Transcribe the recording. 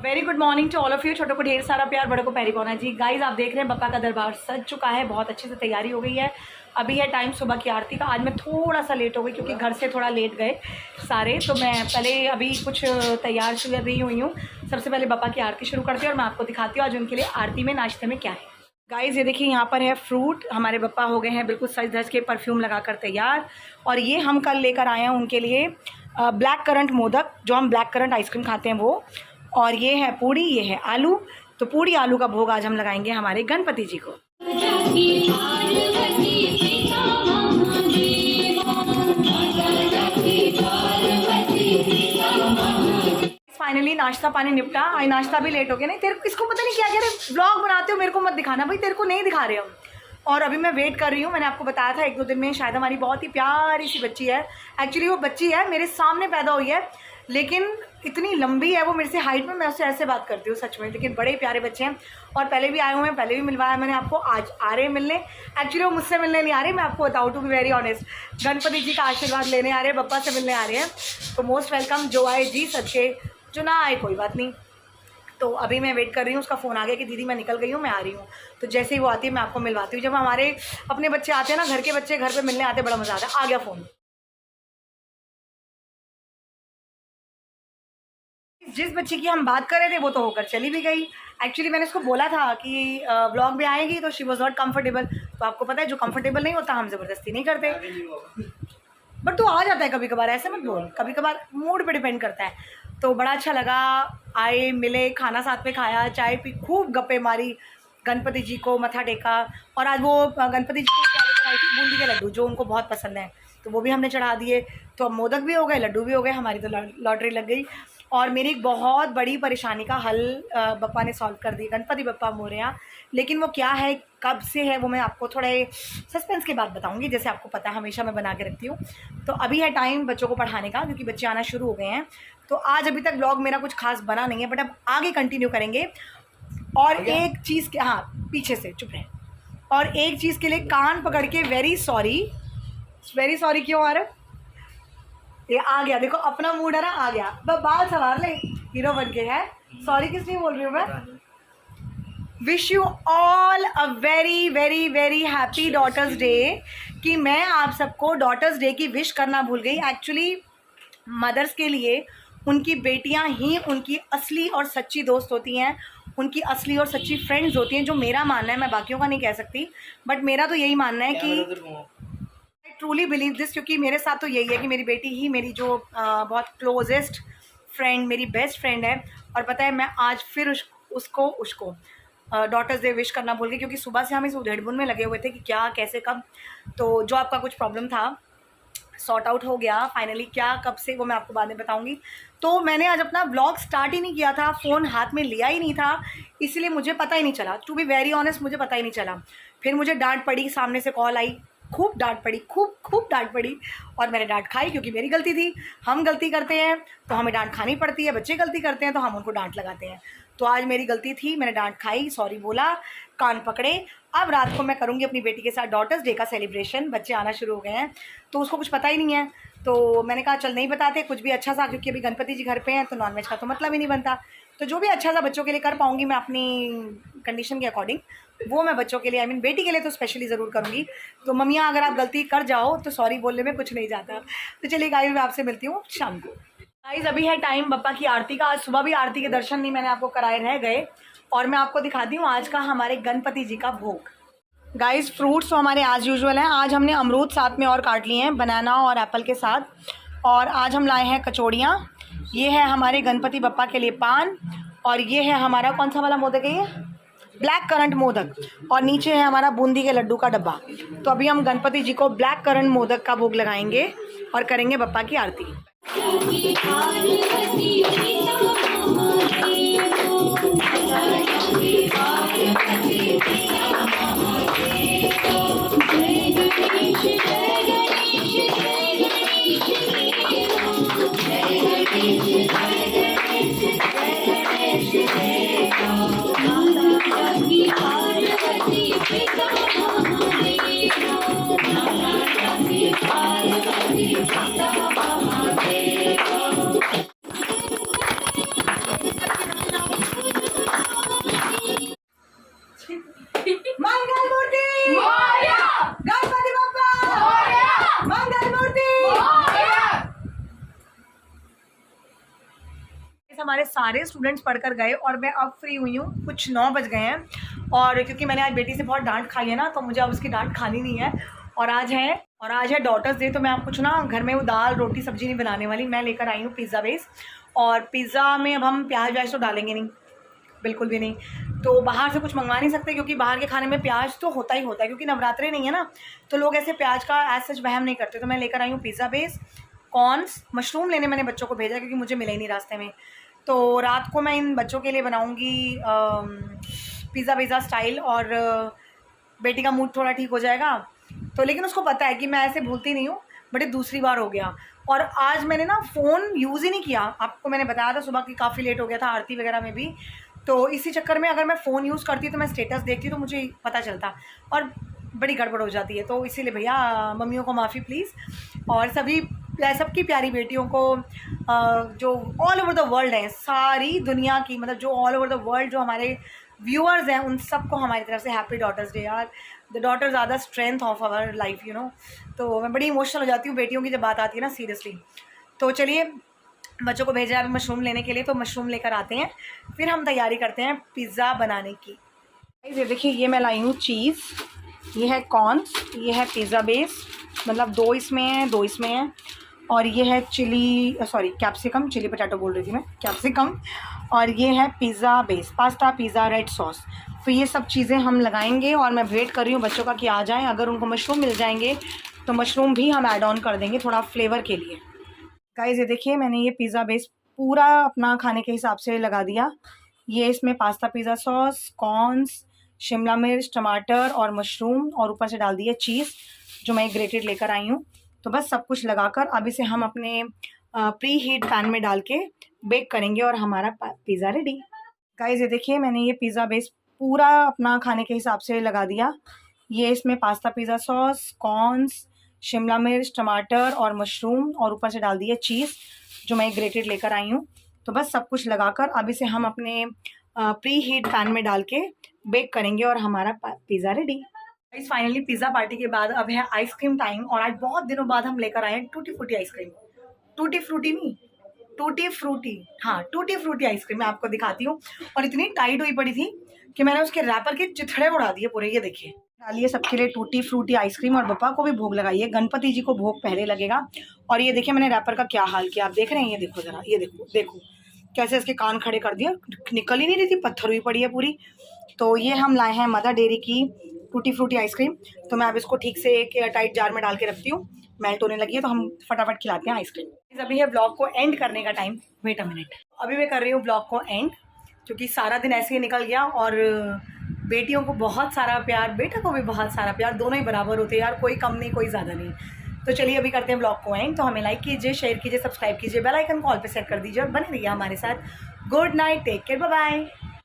Very good morning to all of you. छोटों को ढेर सारा प्यार, बड़ों को पैरी पौना जी। गाइज आप देख रहे हैं बप्पा का दरबार सज चुका है, बहुत अच्छे से तैयारी हो गई है। अभी है टाइम सुबह की आरती का। आज मैं थोड़ा सा लेट हो गई क्योंकि घर से थोड़ा लेट गए सारे, तो मैं पहले अभी कुछ तैयार कर रही हुई हूँ। सबसे पहले बप्पा की आरती शुरू करती हूँ और मैं आपको दिखाती हूँ आज उनके लिए आरती में नाश्ते में क्या है। गाइज़ ये देखिए यहाँ पर है फ्रूट। हमारे बप्पा हो गए हैं बिल्कुल सज धज के, परफ्यूम लगाकर तैयार। और ये हम कल लेकर आए हैं उनके लिए ब्लैक करंट मोदक, जो हम ब्लैक करंट आइसक्रीम खाते हैं वो। और ये है पूड़ी, ये है आलू। तो पूड़ी आलू का भोग आज हम लगाएंगे हमारे गणपति जी को। फाइनली नाश्ता पानी निपटा। आई नाश्ता भी लेट हो गया। नहीं तेरे को, इसको पता नहीं क्या कह रहे, ब्लॉग बनाते हो मेरे को मत दिखाना भाई, तेरे को नहीं दिखा रहे हम। और अभी मैं वेट कर रही हूँ। मैंने आपको बताया था 1-2 दिन में शायद हमारी बहुत ही प्यारी सी बच्ची है। एक्चुअली वो बच्ची है मेरे सामने पैदा हुई है, लेकिन इतनी लंबी है वो मेरे से हाइट में, मैं उससे ऐसे बात करती हूँ सच में। लेकिन बड़े प्यारे बच्चे हैं और पहले भी आए हुए हैं, पहले भी मिलवाया मैंने आपको, आज आ रहे हैं मिलने। एक्चुअली वो मुझसे मिलने नहीं आ रहे, मैं आपको बताऊँ to be very honest, Ganpati ji का आशीर्वाद लेने आ रहे हैं, बप्पा से मिलने आ रहे हैं। तो मोस्ट वेलकम, जो आए जी सच्चे, जो ना आए कोई बात नहीं। तो अभी मैं वेट कर रही हूँ, उसका फ़ोन आ गया कि दीदी मैं निकल गई हूँ, मैं आ रही हूँ। तो जैसे ही वो आती है मैं आपको मिलवाती हूँ। जब हमारे अपने बच्चे आते हैं ना, घर के बच्चे घर पे मिलने आते हैं, बड़ा मज़ा आता है। आ गया फ़ोन। जिस बच्ची की हम बात कर रहे थे वो तो होकर चली भी गई। एक्चुअली मैंने उसको बोला था कि व्लॉग में आएगी, तो शी वॉज नॉट कम्फर्टेबल। तो आपको पता है जो कम्फर्टेबल नहीं होता हम ज़बरदस्ती नहीं करते। बट तो आ जाता है कभी कभार, ऐसे मत बोल, कभी कभार मूड पे डिपेंड करता है। तो बड़ा अच्छा लगा, आए मिले, खाना साथ में खाया, चाय पी, खूब गप्पे मारी, गणपति जी को मत्था टेका। और आज वो गणपति जी को क्या लेकर आई थी, बूंदी के लड्डू जो उनको बहुत पसंद है, तो वो भी हमने चढ़ा दिए। तो अब मोदक भी हो गए, लड्डू भी हो गए, हमारी तो लॉटरी लग गई। और मेरी एक बहुत बड़ी परेशानी का हल बप्पा ने सॉल्व कर दी, गणपति बप्पा मोरया। लेकिन वो क्या है, कब से है, वो मैं आपको थोड़े सस्पेंस के बाद बताऊंगी, जैसे आपको पता है हमेशा मैं बना के रखती हूँ। तो अभी है टाइम बच्चों को पढ़ाने का, क्योंकि बच्चे आना शुरू हो गए हैं। तो आज अभी तक व्लॉग मेरा कुछ खास बना नहीं है, बट अब आगे कंटिन्यू करेंगे। और एक चीज़ के, हाँ पीछे से चुप रहे। और एक चीज़ के लिए कान पकड़ के वेरी सॉरी क्यों आ रहा है, ये आ गया देखो, अपना मूड है ना, आ गया। बाल सवार ले, हीरो बन के है। सॉरी किस लिए बोल रही हूँ मैं। Wish you all a very very very happy daughters day. कि मैं आप सबको डॉटर्स डे की विश करना भूल गई। एक्चुअली मदर्स के लिए उनकी बेटियां ही उनकी असली और सच्ची दोस्त होती हैं, उनकी असली और सच्ची फ्रेंड्स होती हैं, जो मेरा मानना है। मैं बाकियों का नहीं कह सकती, बट मेरा तो यही मानना है कि ट्रूली बिलीव दिस, क्योंकि मेरे साथ तो यही है कि मेरी बेटी ही मेरी जो बहुत क्लोजेस्ट फ्रेंड, मेरी बेस्ट फ्रेंड है। और पता है मैं आज फिर उसको डॉटर्स डे विश करना भूल गई, क्योंकि सुबह से हम इस उधेड़बुन में लगे हुए थे कि क्या कैसे कब। तो जो आपका कुछ प्रॉब्लम था सॉर्ट आउट हो गया फाइनली, क्या कब से वो मैं आपको बाद में बताऊंगी। तो मैंने आज अपना ब्लॉग स्टार्ट ही नहीं किया था, फ़ोन हाथ में लिया ही नहीं था, इसलिए मुझे पता ही नहीं चला। टू बी वेरी ऑनेस्ट, मुझे पता ही नहीं चला। फिर मुझे डांट पड़ी, सामने से कॉल आई, खूब डांट पड़ी, खूब डांट पड़ी। और मैंने डांट खाई, क्योंकि मेरी गलती थी। हम गलती करते हैं तो हमें डांट खानी पड़ती है, बच्चे गलती करते हैं तो हम उनको डांट लगाते हैं। तो आज मेरी गलती थी, मैंने डांट खाई, सॉरी बोला, कान पकड़े। अब रात को मैं करूँगी अपनी बेटी के साथ डॉटर्स डे का सेलिब्रेशन। बच्चे आना शुरू हो गए हैं तो उसको कुछ पता ही नहीं है, तो मैंने कहा चल नहीं बताते कुछ भी अच्छा सा, क्योंकि अभी गणपति जी घर पे हैं तो नॉनवेज का तो मतलब ही नहीं बनता। तो जो भी अच्छा सा बच्चों के लिए कर पाऊँगी मैं अपनी कंडीशन के अकॉर्डिंग, वो मैं बच्चों के लिए, आई मीन बेटी के लिए तो स्पेशली ज़रूर करूँगी। तो मम्मियाँ अगर आप गलती कर जाओ तो सॉरी बोलने में कुछ नहीं जाता। तो चलिए गाइस, मैं आपसे मिलती हूँ शाम को। गाइस अभी है टाइम बप्पा की आरती का। आज सुबह भी आरती के दर्शन नहीं मैंने आपको कराए रह गए, और मैं आपको दिखाती हूँ आज का हमारे गणपति जी का भोग। गाइस फ्रूट्स तो हमारे आज यूजुअल हैं। आज हमने अमरूद साथ में और काट लिए हैं, बनाना और एप्पल के साथ। और आज हम लाए हैं कचौड़ियाँ। ये है हमारे गणपति बप्पा के लिए पान, और ये है हमारा कौन सा वाला मोदक है, ये ब्लैक करंट मोदक। और नीचे है हमारा बूंदी के लड्डू का डब्बा। तो अभी हम गणपति जी को ब्लैक करंट मोदक का भोग लगाएंगे और करेंगे बप्पा की आरती। हमारे सारे स्टूडेंट्स पढ़कर गए और मैं अब फ्री हुई हूँ, कुछ 9 बज गए हैं। और क्योंकि मैंने आज बेटी से बहुत डांट खाई है ना, तो मुझे अब उसकी डांट खानी नहीं है। और आज है डॉटर्स डे, तो मैं आप कुछ ना घर में वो दाल रोटी सब्जी नहीं बनाने वाली। मैं लेकर आई हूँ पिज़्ज़ा बेस, और पिज़्ज़ा में अब हम प्याज व्याज तो डालेंगे नहीं, बिल्कुल भी नहीं। तो बाहर से कुछ मंगवा नहीं सकते, क्योंकि बाहर के खाने में प्याज तो होता ही होता है, क्योंकि नवरात्रे नहीं है ना, तो लोग ऐसे प्याज का एज सच वहम नहीं करते। तो मैं लेकर आई हूँ पिज़्ज़ा बेस, कॉर्न्स, मशरूम लेने मैंने बच्चों को भेजा क्योंकि मुझे मिले ही नहीं रास्ते में। तो रात को मैं इन बच्चों के लिए बनाऊँगी पिज़्ज़ा स्टाइल, और बेटी का मूड थोड़ा ठीक हो जाएगा। तो लेकिन उसको पता है कि मैं ऐसे भूलती नहीं हूँ, बट ये दूसरी बार हो गया। और आज मैंने ना फ़ोन यूज़ ही नहीं किया, आपको मैंने बताया था सुबह कि काफ़ी लेट हो गया था आरती वगैरह में भी। तो इसी चक्कर में अगर मैं फ़ोन यूज़ करती तो मैं स्टेटस देखती तो मुझे पता चलता, और बड़ी गड़बड़ हो जाती है। तो इसीलिए भैया मम्मियों को माफ़ी प्लीज़। और सबकी प्यारी बेटियों को जो ऑल ओवर द वर्ल्ड हैं, सारी दुनिया की, मतलब जो ऑल ओवर द वर्ल्ड जो हमारे व्यूअर्स हैं, उन सबको हमारी तरफ से हैप्पी डॉटर्स डे यार। The daughters are the strength of our life, you know. तो मैं बड़ी इमोशनल हो जाती हूँ बेटियों की जब बात आती है ना, सीरियसली। तो चलिए, बच्चों को भेजा है अभी मशरूम लेने के लिए, तो मशरूम लेकर आते हैं, फिर हम तैयारी करते हैं पिज़्ज़ा बनाने की। ये देखिए, ये मैं लाई हूँ चीज़, ये है कॉर्न्स, ये है पिज़्ज़ा बेस, मतलब 2 इसमें है 2 इसमें है, और ये है कैप्सिकम, चिली पोटैटो बोल रही थी मैं, कैप्सिकम। और ये है pizza base, pasta pizza red sauce. तो ये सब चीज़ें हम लगाएंगे, और मैं वेट कर रही हूँ बच्चों का कि आ जाएं। अगर उनको मशरूम मिल जाएंगे तो मशरूम भी हम ऐड ऑन कर देंगे थोड़ा फ्लेवर के लिए। गाइस ये देखिए, मैंने ये पिज़्ज़ा बेस पूरा अपना खाने के हिसाब से लगा दिया। ये इसमें pasta pizza sauce, corns, Shimla मिर्च, टमाटर और मशरूम, और ऊपर से डाल दिया चीज़ जो मैं ग्रेटेड लेकर आई हूँ। तो बस सब कुछ लगाकर अब इसे हम अपने प्री हीट पैन में डाल के बेक करेंगे, और हमारा पिज़्ज़ा रेडी। गाइस ये देखिए, मैंने ये पिज़्ज़ा बेस पूरा अपना खाने के हिसाब से लगा दिया। ये इसमें pasta pizza sauce, corns, Shimla मिर्च, टमाटर और मशरूम, और ऊपर से डाल दिया चीज़ जो मैं ग्रेटेड लेकर आई हूँ। तो बस सब कुछ लगाकर अब इसे हम अपने प्री हीट पैन में डाल के बेक करेंगे, और हमारा pizza ready. Guys finally pizza party के बाद अब है आइसक्रीम टाइम, और आज बहुत दिनों बाद हम लेकर आए हैं tutti frutti ice cream. Tutti frutti नहीं, टूटी फ्रूटी, हाँ टूटी फ्रूटी आइसक्रीम मैं आपको दिखाती हूँ। और इतनी टाइट हुई पड़ी थी कि मैंने उसके रैपर के चिथड़े उड़ा दिए पूरे। ये देखिए, डालिए सबके लिए टूटी फ्रूटी आइसक्रीम, और पापा को भी भोग लगाइए, गणपति जी को भोग पहले लगेगा। और ये देखिए, मैंने रैपर का क्या हाल किया, आप देख रहे हैं? ये देखो ज़रा, ये देखो कैसे इसके कान खड़े कर दिया, निकल ही नहीं रही थी, पत्थर हुई पड़ी है पूरी। तो ये हम लाए हैं मदर डेयरी की टूटी फ्रूटी आइसक्रीम। तो मैं अब इसको ठीक से एक टाइट जार में डाल के रखती हूँ, मेल्ट होने लगी है, तो हम फटाफट खिलाते हैं आइसक्रीम। अभी है ब्लॉग को एंड करने का टाइम। वेट अ मिनट, अभी मैं कर रही हूँ ब्लॉग को एंड, क्योंकि सारा दिन ऐसे ही निकल गया। और बेटियों को बहुत सारा प्यार, बेटा को भी बहुत सारा प्यार, दोनों ही बराबर होते हैं यार, कोई कम नहीं कोई ज़्यादा नहीं। तो चलिए अभी करते हैं ब्लॉग को एंड। तो हमें लाइक कीजिए, शेयर कीजिए, सब्सक्राइब कीजिए, बेल आइकन कॉल पे सेट कर दीजिए, और बने रहिए हमारे साथ। Good night, take care, bye bye.